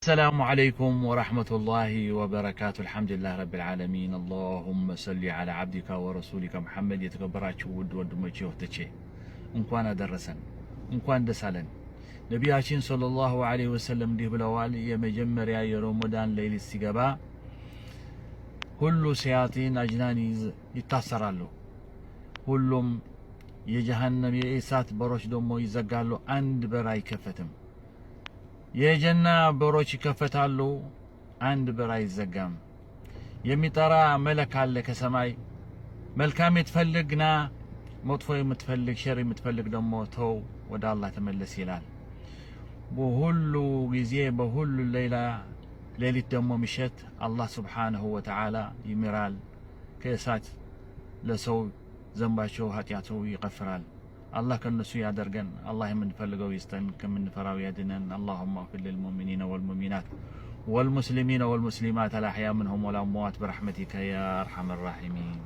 السلام عليكم ورحمة الله وبركاته. الحمد لله رب العالمين. اللهم صل على عبدك ورسولك محمد. يتكبراتشو ود ወንድሞቼ እህቶቼ እንኳን አደረሰን እንኳን ደስ አለን። ነቢያችን ሰለላሁ ዐለይሂ ወሰለም እንዲህ ብለዋል፣ የመጀመሪያ የረመዳን ሌሊት ሲገባ ሁሉ ሸያጢን አጅናን ይታሰራሉ፣ ሁሉም የጀሃነም የእሳት በሮች ደግሞ ይዘጋሉ፣ አንድ በር አይከፈትም። የጀና በሮች ይከፈታሉ፣ አንድ በር አይዘጋም። የሚጠራ መለክ አለ ከሰማይ፣ መልካም የምትፈልግና መጥፎ የምትፈልግ ሸር የምትፈልግ ደግሞ ተው ወደ አላህ ተመለስ ይላል። በሁሉ ጊዜ በሁሉ ሌሊት ደግሞ ምሽት አላህ ሱብሓነሁ ወተዓላ ይምራል፣ ከእሳት ለሰው ዘንባቸው ኃጢአቱ ይቀፍራል። الله كنسو يادرجن، الله من فلقوا يستن كمن فراو يدنن. اللهم اغفر للمؤمنين والمؤمنات والمسلمين والمسلمات الأحياء منهم والأموات برحمتك يا أرحم الراحمين.